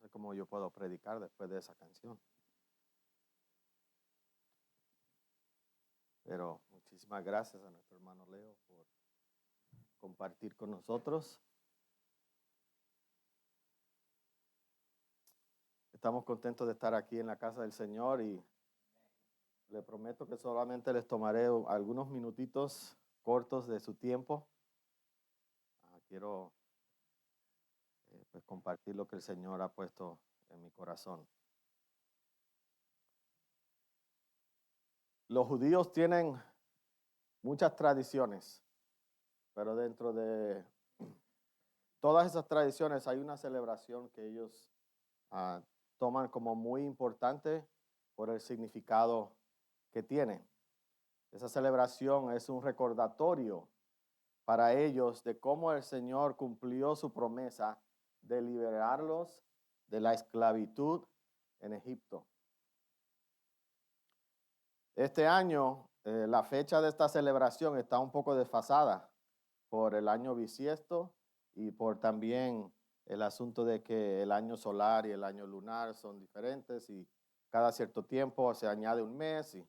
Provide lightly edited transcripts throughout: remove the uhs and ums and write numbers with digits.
sé cómo yo puedo predicar después de esa canción. Pero muchísimas gracias a nuestro hermano Leo por compartir con nosotros. Estamos contentos de estar aquí en la casa del Señor y le prometo que solamente les tomaré algunos minutitos cortos de su tiempo. Quiero pues compartir lo que el Señor ha puesto en mi corazón. Los judíos tienen muchas tradiciones, pero dentro de todas esas tradiciones hay una celebración que ellos toman como muy importante por el significado que tiene. Esa celebración es un recordatorio para ellos de cómo el Señor cumplió su promesa de liberarlos de la esclavitud en Egipto. Este año, la fecha de esta celebración está un poco desfasada por el año bisiesto y por también el asunto de que el año solar y el año lunar son diferentes y cada cierto tiempo se añade un mes y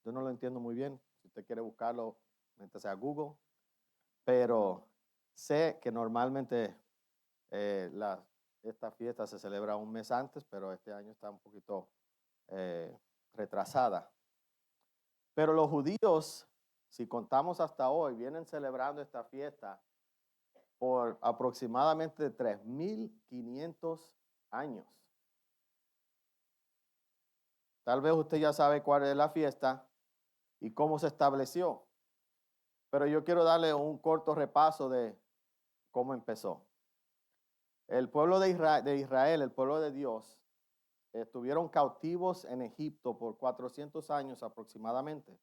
yo no lo entiendo muy bien. Si usted quiere buscarlo, métase a Google. Pero sé que normalmente esta fiesta se celebra un mes antes, pero este año está un poquito retrasada. Pero los judíos, si contamos hasta hoy, vienen celebrando esta fiesta por aproximadamente 3,500 años. Tal vez usted ya sabe cuál es la fiesta y cómo se estableció, pero yo quiero darle un corto repaso de cómo empezó. El pueblo de Israel, el pueblo de Dios, estuvieron cautivos en Egipto por 400 años aproximadamente.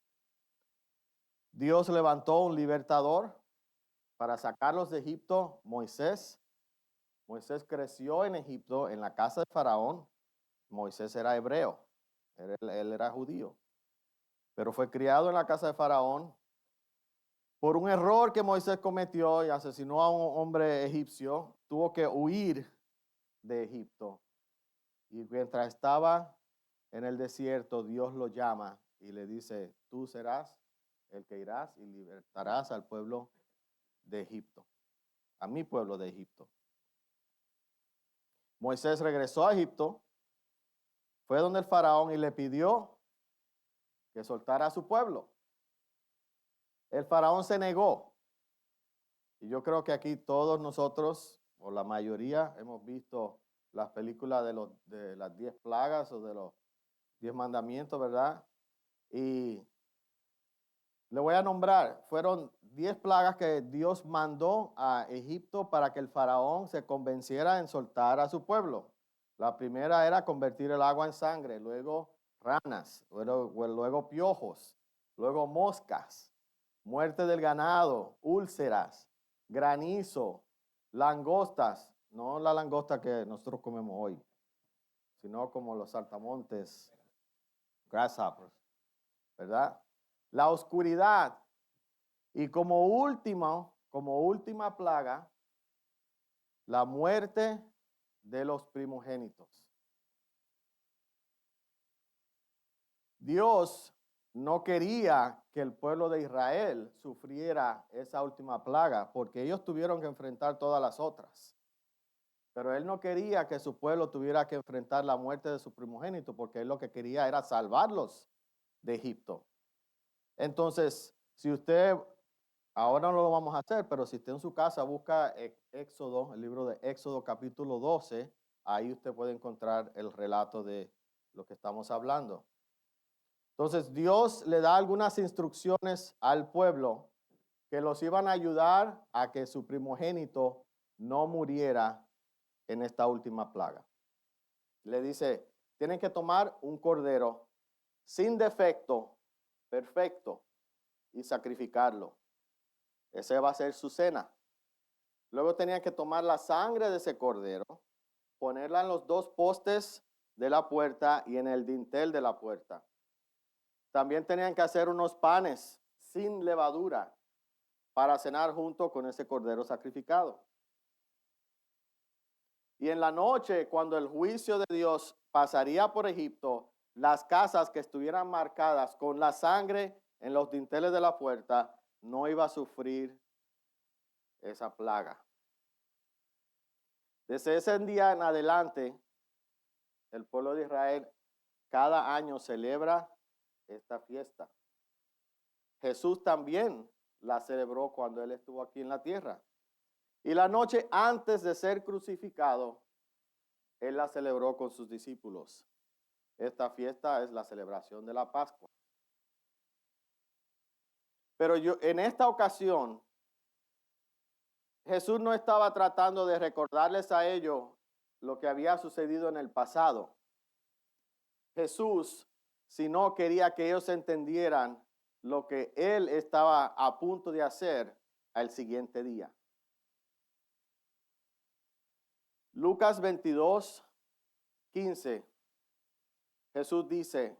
Dios levantó un libertador para sacarlos de Egipto, Moisés. Moisés creció en Egipto, en la casa de Faraón. Moisés era hebreo, él era judío, pero fue criado en la casa de Faraón. Por un error que Moisés cometió y asesinó a un hombre egipcio, tuvo que huir de Egipto. Y mientras estaba en el desierto, Dios lo llama y le dice, tú serás el que irás y libertarás al pueblo de Egipto, a mi pueblo de Egipto. Moisés regresó a Egipto, fue donde el faraón y le pidió que soltara a su pueblo. El faraón se negó. Y yo creo que aquí todos nosotros, o la mayoría, hemos visto las películas de las 10 plagas o de los 10 mandamientos, ¿verdad? Y le voy a nombrar, fueron 10 plagas que Dios mandó a Egipto para que el faraón se convenciera en soltar a su pueblo. La primera era convertir el agua en sangre, luego ranas, luego piojos, luego moscas, muerte del ganado, úlceras, granizo, langostas, no la langosta que nosotros comemos hoy, sino como los saltamontes, grasshoppers, ¿verdad? La oscuridad. Y como última plaga, la muerte de los primogénitos. Dios no quería que el pueblo de Israel sufriera esa última plaga, porque ellos tuvieron que enfrentar todas las otras. Pero él no quería que su pueblo tuviera que enfrentar la muerte de su primogénito, porque él lo que quería era salvarlos de Egipto. Entonces, si usted, ahora no lo vamos a hacer, pero si usted en su casa busca Éxodo, el libro de Éxodo capítulo 12, ahí usted puede encontrar el relato de lo que estamos hablando. Entonces, Dios le da algunas instrucciones al pueblo que los iban a ayudar a que su primogénito no muriera en esta última plaga. Le dice, tienen que tomar un cordero sin defecto, perfecto, y sacrificarlo. Ese va a ser su cena. Luego tenían que tomar la sangre de ese cordero, ponerla en los 2 postes de la puerta y en el dintel de la puerta. También tenían que hacer unos panes sin levadura para cenar junto con ese cordero sacrificado. Y en la noche, cuando el juicio de Dios pasaría por Egipto, las casas que estuvieran marcadas con la sangre en los dinteles de la puerta no iba a sufrir esa plaga. Desde ese día en adelante, el pueblo de Israel cada año celebra esta fiesta. Jesús también la celebró cuando él estuvo aquí en la tierra. Y la noche antes de ser crucificado, él la celebró con sus discípulos. Esta fiesta es la celebración de la Pascua. Pero en esta ocasión, Jesús no estaba tratando de recordarles a ellos lo que había sucedido en el pasado. Jesús, sino quería que ellos entendieran lo que él estaba a punto de hacer al siguiente día. Lucas 22:15. Jesús dice: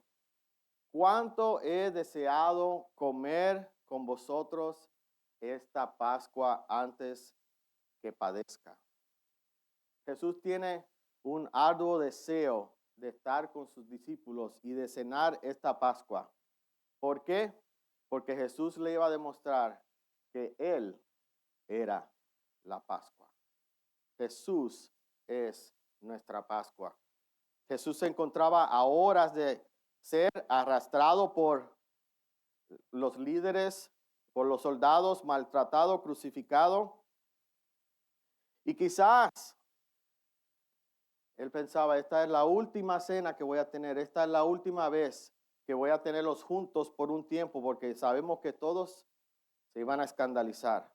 cuánto he deseado comer con vosotros esta Pascua antes que padezca. Jesús tiene un arduo deseo de estar con sus discípulos y de cenar esta Pascua. ¿Por qué? Porque Jesús le iba a demostrar que Él era la Pascua. Jesús es nuestra Pascua. Jesús se encontraba a horas de ser arrastrado por los líderes, por los soldados, maltratado, crucificado. Y quizás él pensaba, esta es la última cena que voy a tener, esta es la última vez que voy a tenerlos juntos por un tiempo, porque sabemos que todos se iban a escandalizar.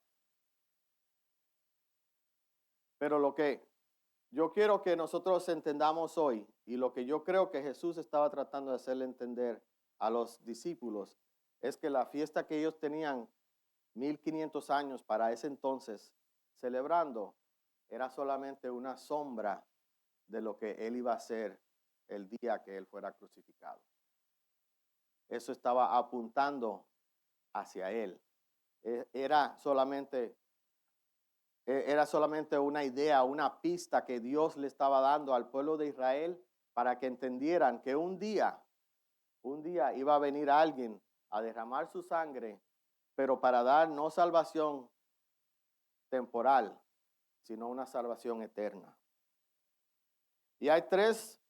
Pero lo que yo quiero que nosotros entendamos hoy, y lo que yo creo que Jesús estaba tratando de hacerle entender a los discípulos, es que la fiesta que ellos tenían 1500 años para ese entonces celebrando, era solamente una sombra de lo que él iba a hacer el día que él fuera crucificado. Eso estaba apuntando hacia él. Era solamente una idea, una pista que Dios le estaba dando al pueblo de Israel para que entendieran que un día iba a venir alguien a derramar su sangre, pero para dar no salvación temporal, sino una salvación eterna. Y hay 3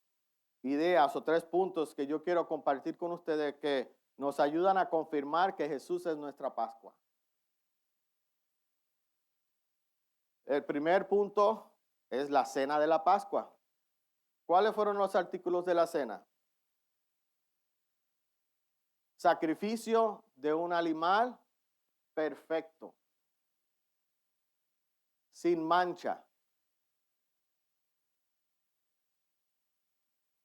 ideas o 3 puntos que yo quiero compartir con ustedes que nos ayudan a confirmar que Jesús es nuestra Pascua. El primer punto es la cena de la Pascua. ¿Cuáles fueron los artículos de la cena? Sacrificio de un animal perfecto, sin mancha.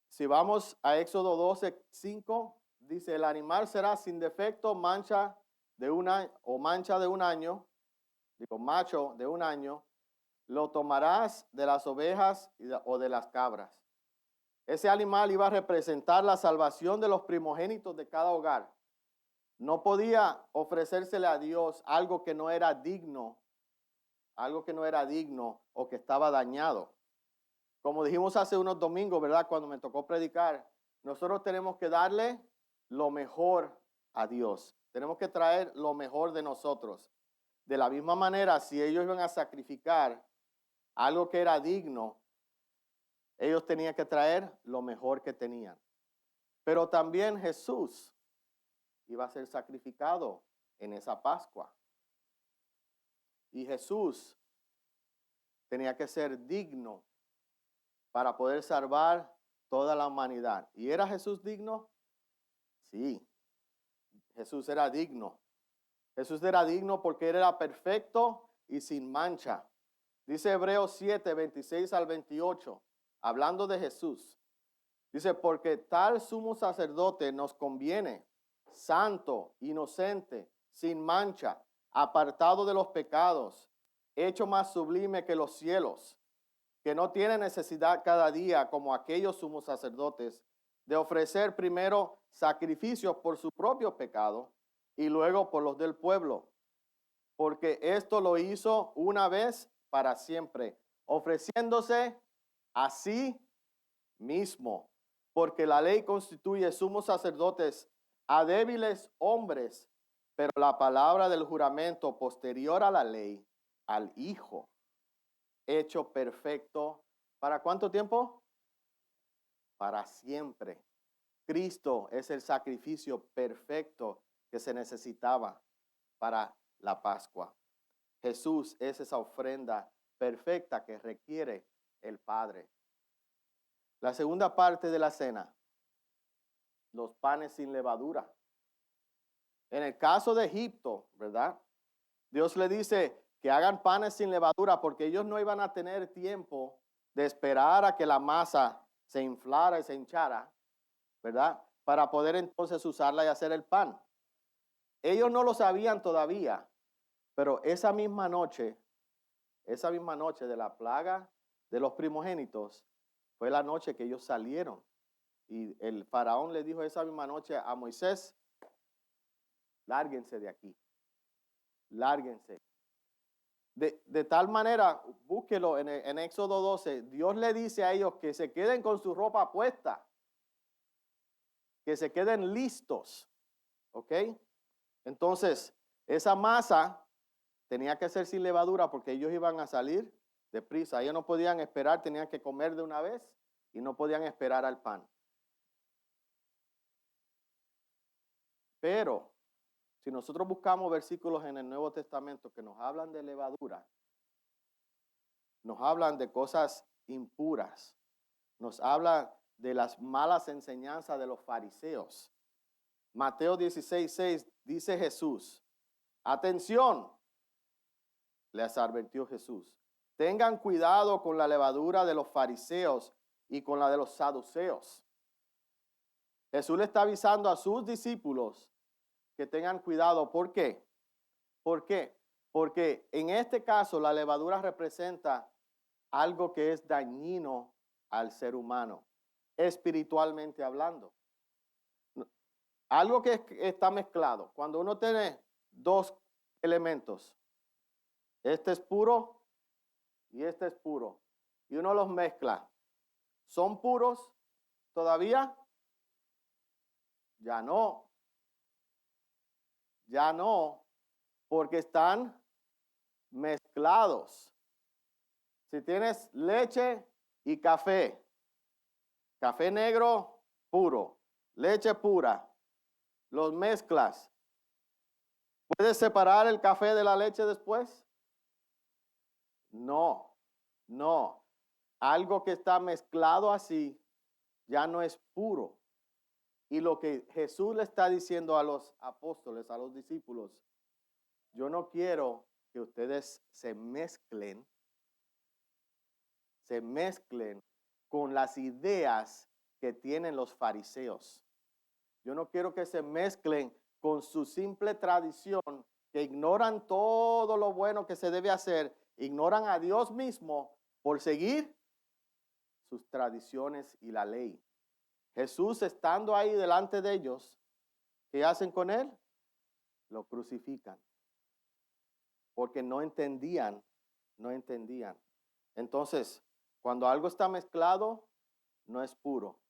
Si vamos a Éxodo 12:5, dice: el animal será sin defecto, mancha de un año, macho de un año, lo tomarás de las ovejas o de las cabras. Ese animal iba a representar la salvación de los primogénitos de cada hogar. No podía ofrecérsele a Dios algo que no era digno o que estaba dañado. Como dijimos hace unos domingos, ¿verdad? Cuando me tocó predicar, nosotros tenemos que darle lo mejor a Dios. Tenemos que traer lo mejor de nosotros. De la misma manera, si ellos iban a sacrificar algo que era digno, ellos tenían que traer lo mejor que tenían. Pero también Jesús iba a ser sacrificado en esa Pascua. Y Jesús tenía que ser digno para poder salvar toda la humanidad. ¿Y era Jesús digno? Sí, Jesús era digno. Jesús era digno porque él era perfecto y sin mancha. Dice Hebreos 7:26-28, hablando de Jesús. Dice: porque tal sumo sacerdote nos conviene, santo, inocente, sin mancha, apartado de los pecados, hecho más sublime que los cielos, que no tiene necesidad cada día, como aquellos sumos sacerdotes, de ofrecer primero sacrificios por su propio pecado y luego por los del pueblo, porque esto lo hizo una vez para siempre, ofreciéndose Así mismo, porque la ley constituye sumos sacerdotes a débiles hombres, pero la palabra del juramento posterior a la ley, al Hijo, hecho perfecto, ¿para cuánto tiempo? Para siempre. Cristo es el sacrificio perfecto que se necesitaba para la Pascua. Jesús es esa ofrenda perfecta que requiere el Padre. La segunda parte de la cena, los panes sin levadura. En el caso de Egipto, ¿verdad? Dios le dice que hagan panes sin levadura porque ellos no iban a tener tiempo de esperar a que la masa se inflara y se hinchara, ¿verdad? Para poder entonces usarla y hacer el pan. Ellos no lo sabían todavía, pero esa misma noche de la plaga de los primogénitos, fue la noche que ellos salieron. Y el faraón le dijo esa misma noche a Moisés, lárguense de aquí, lárguense. De tal manera, búsquelo en Éxodo 12, Dios le dice a ellos que se queden con su ropa puesta, que se queden listos, ¿ok? Entonces, esa masa tenía que ser sin levadura porque ellos iban a salir deprisa. Ellos no podían esperar, tenían que comer de una vez y no podían esperar al pan. Pero si nosotros buscamos versículos en el Nuevo Testamento que nos hablan de levadura, nos hablan de cosas impuras, nos habla de las malas enseñanzas de los fariseos. Mateo 16:6 dice Jesús, atención, les advirtió Jesús, tengan cuidado con la levadura de los fariseos y con la de los saduceos. Jesús le está avisando a sus discípulos que tengan cuidado. ¿Por qué? ¿Por qué? Porque en este caso la levadura representa algo que es dañino al ser humano, espiritualmente hablando. Algo que está mezclado. Cuando uno tiene dos elementos, este es puro y este es puro, y uno los mezcla, ¿son puros todavía? Ya no, ya no, porque están mezclados. Si tienes leche y café, café negro puro, leche pura, los mezclas, ¿puedes separar el café de la leche después? No, no. Algo que está mezclado así ya no es puro. Y lo que Jesús le está diciendo a los apóstoles, a los discípulos, yo no quiero que ustedes se mezclen con las ideas que tienen los fariseos. Yo no quiero que se mezclen con su simple tradición, que ignoran todo lo bueno que se debe hacer, ignoran a Dios mismo por seguir sus tradiciones y la ley. Jesús estando ahí delante de ellos, ¿qué hacen con él? Lo crucifican. Porque no entendían. Entonces, cuando algo está mezclado, no es puro.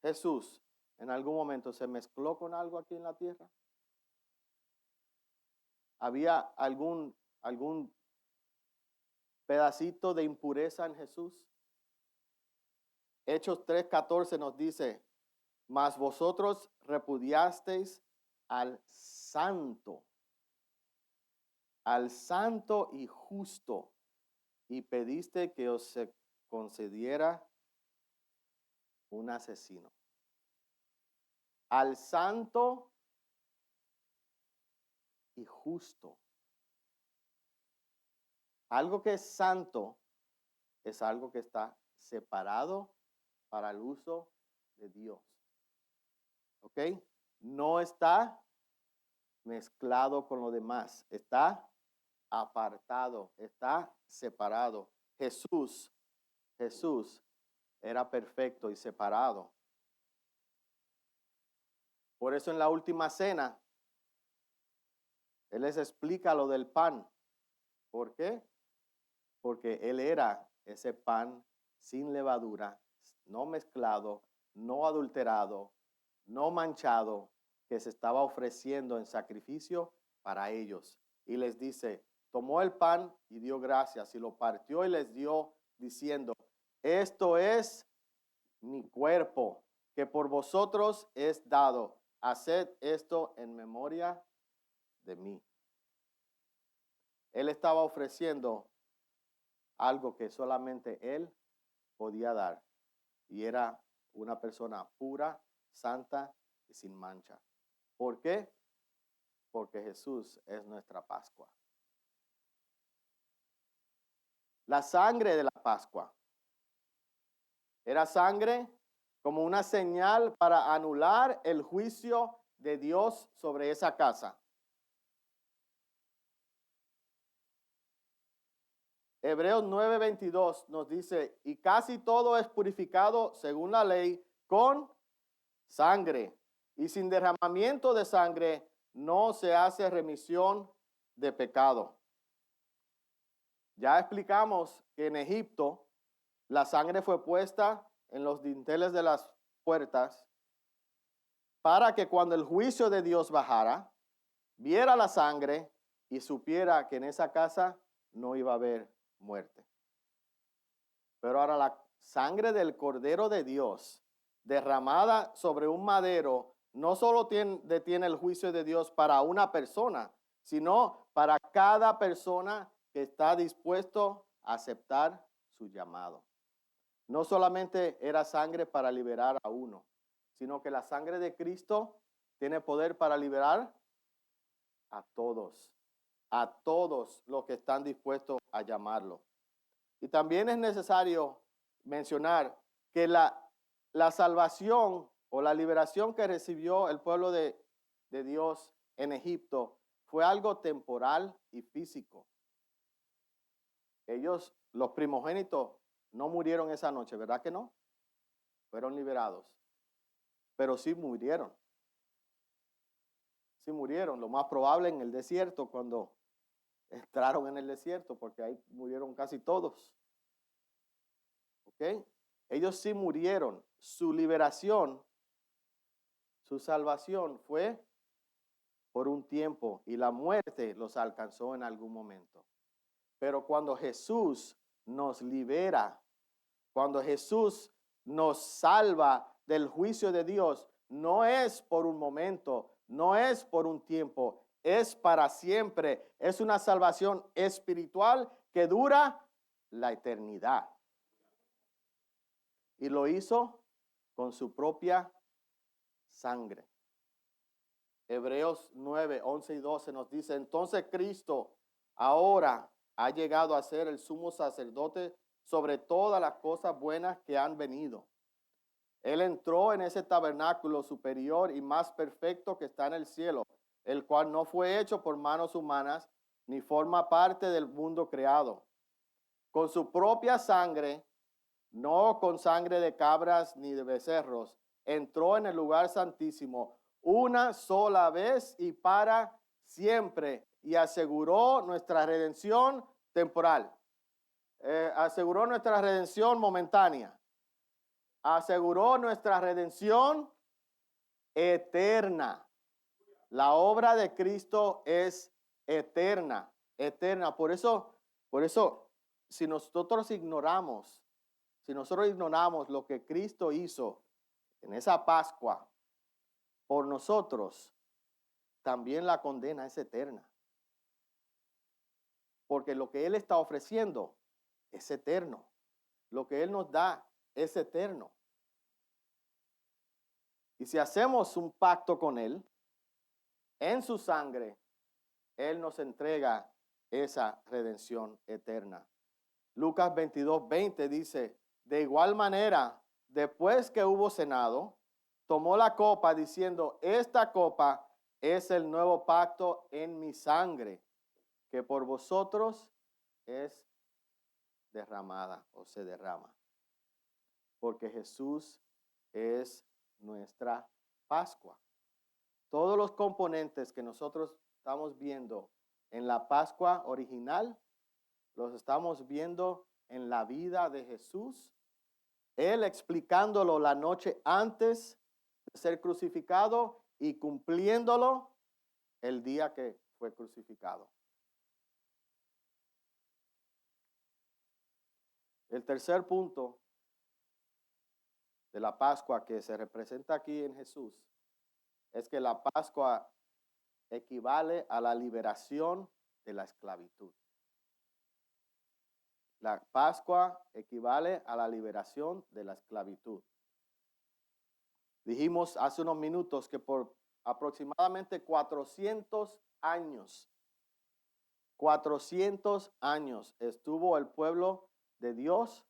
Jesús en algún momento se mezcló con algo aquí en la tierra. ¿Había algún pedacito de impureza en Jesús? Hechos 3:14 nos dice, mas vosotros repudiasteis al santo y justo, y pediste que os se concediera un asesino. Al santo y justo. Algo que es santo es algo que está separado para el uso de Dios. ¿Ok? No está mezclado con lo demás. Está apartado, está separado. Jesús era perfecto y separado. Por eso en la última cena, Él les explica lo del pan. ¿Por qué? Porque Él era ese pan sin levadura, no mezclado, no adulterado, no manchado, que se estaba ofreciendo en sacrificio para ellos. Y les dice, tomó el pan y dio gracias y lo partió y les dio diciendo, esto es mi cuerpo, que por vosotros es dado. Haced esto en memoria de mí. Él estaba ofreciendo algo que solamente él podía dar. Y era una persona pura, santa y sin mancha. ¿Por qué? Porque Jesús es nuestra Pascua. La sangre de la Pascua era sangre como una señal para anular el juicio de Dios sobre esa casa. Hebreos 9:22 nos dice, y casi todo es purificado según la ley con sangre, y sin derramamiento de sangre no se hace remisión de pecado. Ya explicamos que en Egipto la sangre fue puesta en los dinteles de las puertas para que cuando el juicio de Dios bajara, viera la sangre y supiera que en esa casa no iba a haber muerte. Pero ahora la sangre del Cordero de Dios derramada sobre un madero no solo detiene el juicio de Dios para una persona, sino para cada persona que está dispuesto a aceptar su llamado. No solamente era sangre para liberar a uno, sino que la sangre de Cristo tiene poder para liberar a todos los que están dispuestos a llamarlo. Y también es necesario mencionar que la salvación o la liberación que recibió el pueblo de Dios en Egipto fue algo temporal y físico. Ellos, los primogénitos, no murieron esa noche, ¿verdad que no? Fueron liberados. Pero sí murieron. Sí murieron, lo más probable en el desierto, cuando entraron en el desierto, porque ahí murieron casi todos. ¿Ok? Ellos sí murieron. Su liberación, su salvación fue por un tiempo y la muerte los alcanzó en algún momento. Pero cuando Jesús nos libera, cuando Jesús nos salva del juicio de Dios, no es por un momento, no es por un tiempo, es para siempre. Es una salvación espiritual que dura la eternidad. Y lo hizo con su propia sangre. Hebreos 9, 11 y 12 nos dice, entonces Cristo ahora ha llegado a ser el sumo sacerdote sobre todas las cosas buenas que han venido. Él entró en ese tabernáculo superior y más perfecto que está en el cielo, el cual no fue hecho por manos humanas, ni forma parte del mundo creado. Con su propia sangre, no con sangre de cabras ni de becerros, entró en el lugar santísimo una sola vez y para siempre, y aseguró nuestra redención temporal. Aseguró nuestra redención momentánea. Aseguró nuestra redención eterna. La obra de Cristo es eterna, eterna. Por eso, si nosotros ignoramos lo que Cristo hizo en esa Pascua por nosotros, también la condena es eterna. Porque lo que Él está ofreciendo es eterno. Lo que Él nos da es eterno. Y si hacemos un pacto con Él, en su sangre, Él nos entrega esa redención eterna. Lucas 22:20 dice, de igual manera, después que hubo cenado, tomó la copa diciendo, esta copa es el nuevo pacto en mi sangre, que por vosotros es derramada o se derrama. Porque Jesús es nuestra Pascua. Todos los componentes que nosotros estamos viendo en la Pascua original, los estamos viendo en la vida de Jesús Él explicándolo la noche antes de ser crucificado y cumpliéndolo el día que fue crucificado. El tercer punto de la Pascua que se representa aquí en Jesús es que la Pascua equivale a la liberación de la esclavitud. La Pascua equivale a la liberación de la esclavitud. Dijimos hace unos minutos que por aproximadamente 400 años estuvo el pueblo de Dios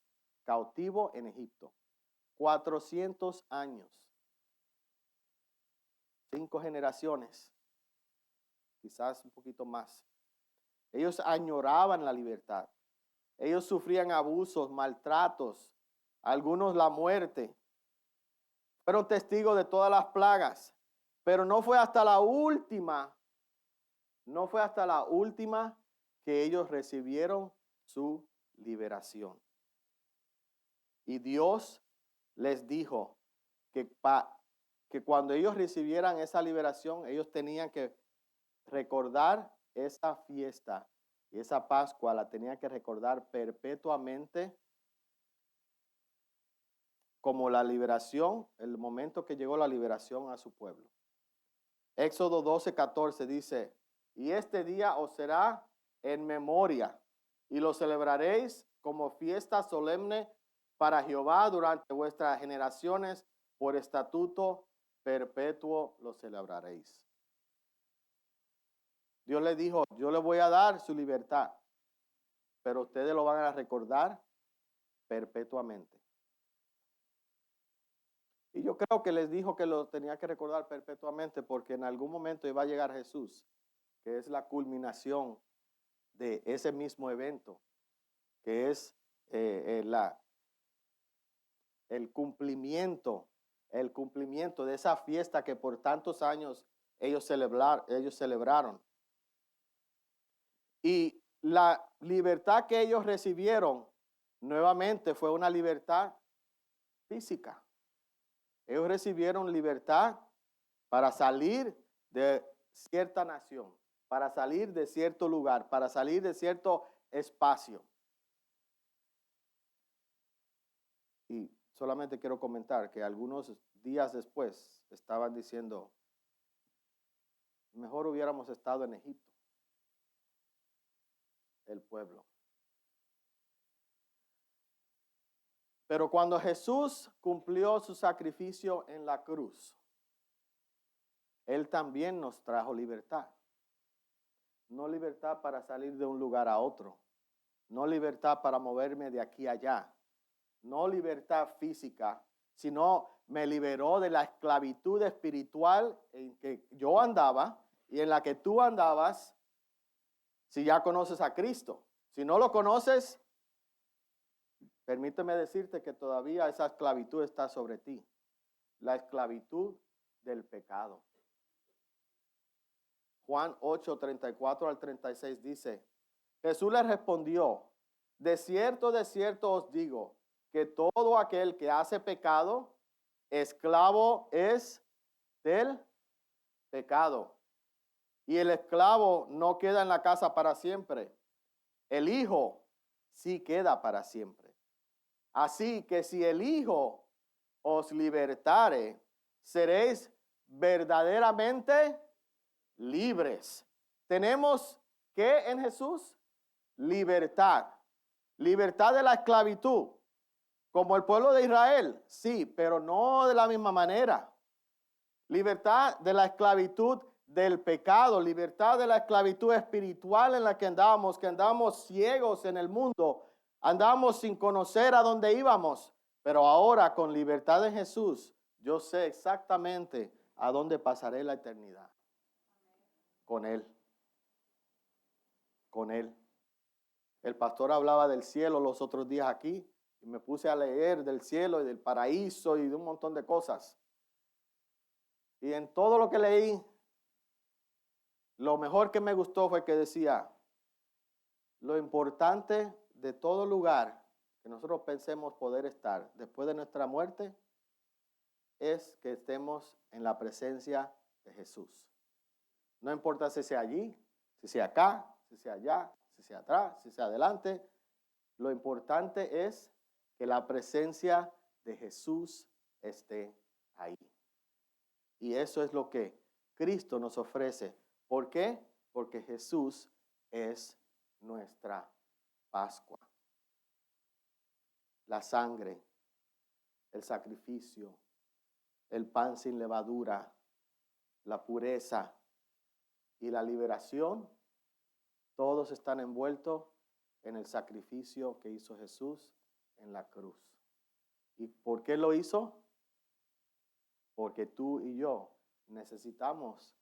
cautivo en Egipto. 400 años. 5 generaciones. Quizás un poquito más. Ellos añoraban la libertad. Ellos sufrían abusos, maltratos, algunos la muerte. Fueron testigos de todas las plagas. Pero no fue hasta la última que ellos recibieron su liberación. Y Dios les dijo que cuando ellos recibieran esa liberación, ellos tenían que recordar esa fiesta y esa Pascua la tenían que recordar perpetuamente como la liberación, el momento que llegó la liberación a su pueblo. Éxodo 12:14 dice, y este día os será en memoria y lo celebraréis como fiesta solemne para Jehová durante vuestras generaciones, por estatuto perpetuo lo celebraréis. Dios le dijo, yo le voy a dar su libertad, pero ustedes lo van a recordar perpetuamente. Y yo creo que les dijo que lo tenía que recordar perpetuamente porque en algún momento iba a llegar Jesús, que es la culminación de ese mismo evento, que es el cumplimiento de esa fiesta que por tantos años ellos celebraron. Y la libertad que ellos recibieron nuevamente fue una libertad física. Ellos recibieron libertad para salir de cierta nación, para salir de cierto lugar, para salir de cierto espacio. Y solamente quiero comentar que algunos días después estaban diciendo, mejor hubiéramos estado en Egipto, el pueblo. Pero cuando Jesús cumplió su sacrificio en la cruz, Él también nos trajo libertad. No libertad para salir de un lugar a otro. No libertad para moverme de aquí a allá. No libertad física, sino me liberó de la esclavitud espiritual en que yo andaba y en la que tú andabas si ya conoces a Cristo. Si no lo conoces, permíteme decirte que todavía esa esclavitud está sobre ti. La esclavitud del pecado. Juan 8:34 al 36 dice, Jesús les respondió, de cierto os digo, que todo aquel que hace pecado, esclavo es del pecado. Y el esclavo no queda en la casa para siempre. El Hijo sí queda para siempre. Así que si el Hijo os libertare, seréis verdaderamente libres. Tenemos ¿qué en Jesús? Libertad. Libertad de la esclavitud. Como el pueblo de Israel, sí, pero no de la misma manera. Libertad de la esclavitud del pecado, libertad de la esclavitud espiritual en la que andábamos ciegos en el mundo, andábamos sin conocer a dónde íbamos, pero ahora con libertad de Jesús, yo sé exactamente a dónde pasaré la eternidad. Con Él. Con Él. El pastor hablaba del cielo los otros días aquí y me puse a leer del cielo y del paraíso y de un montón de cosas. Y en todo lo que leí, lo mejor que me gustó fue que decía, lo importante de todo lugar que nosotros pensemos poder estar después de nuestra muerte es que estemos en la presencia de Jesús. No importa si sea allí, si sea acá, si sea allá, si sea atrás, si sea adelante. Lo importante es que la presencia de Jesús esté ahí. Y eso es lo que Cristo nos ofrece. ¿Por qué? Porque Jesús es nuestra Pascua. La sangre, el sacrificio, el pan sin levadura, la pureza y la liberación, todos están envueltos en el sacrificio que hizo Jesús en la cruz. ¿Y por qué lo hizo? Porque tú y yo necesitábamos,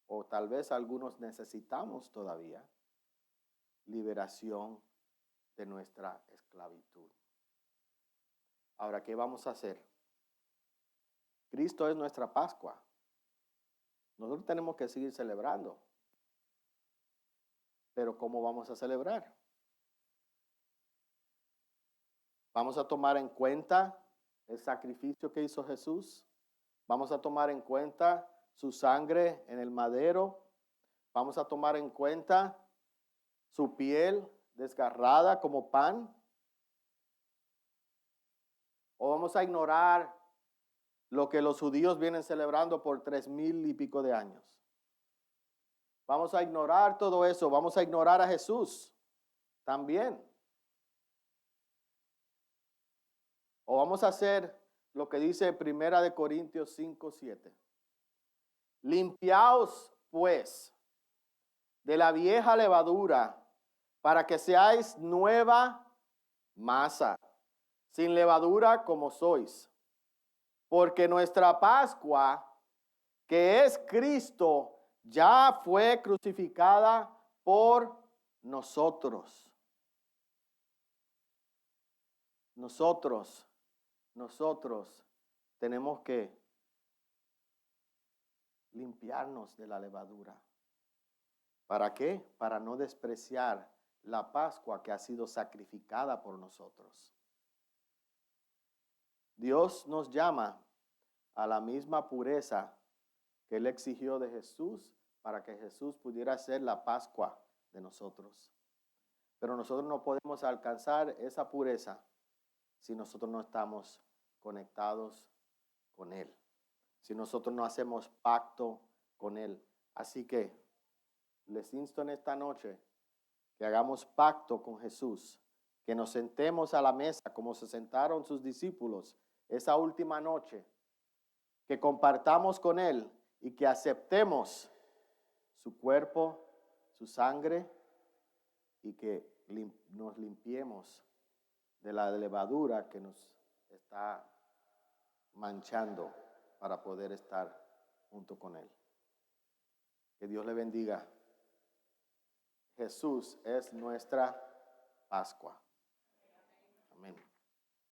o tal vez algunos necesitamos todavía, liberación de nuestra esclavitud. Ahora, ¿qué vamos a hacer? Cristo es nuestra Pascua. Nosotros tenemos que seguir celebrando. Pero ¿cómo vamos a celebrar? ¿Vamos a tomar en cuenta el sacrificio que hizo Jesús? ¿Vamos a tomar en cuenta su sangre en el madero? ¿Vamos a tomar en cuenta su piel desgarrada como pan? ¿O vamos a ignorar lo que los judíos vienen celebrando por 3,000 y pico de años? Vamos a ignorar todo eso, vamos a ignorar a Jesús también. O vamos a hacer lo que dice 1 Corintios 5:7. Limpiaos pues de la vieja levadura para que seáis nueva masa, sin levadura como sois. Porque nuestra Pascua, que es Cristo, ya fue crucificada por nosotros. Nosotros tenemos que limpiarnos de la levadura. ¿Para qué? Para no despreciar la Pascua que ha sido sacrificada por nosotros. Dios nos llama a la misma pureza que Él exigió de Jesús para que Jesús pudiera ser la Pascua de nosotros. Pero nosotros no podemos alcanzar esa pureza si nosotros no estamos conectados con Él, si nosotros no hacemos pacto con Él. Así que les insto en esta noche que hagamos pacto con Jesús, que nos sentemos a la mesa como se sentaron sus discípulos esa última noche, que compartamos con Él y que aceptemos su cuerpo, su sangre y que nos limpiemos de la levadura que nos está manchando para poder estar junto con Él. Que Dios le bendiga. Jesús es nuestra Pascua.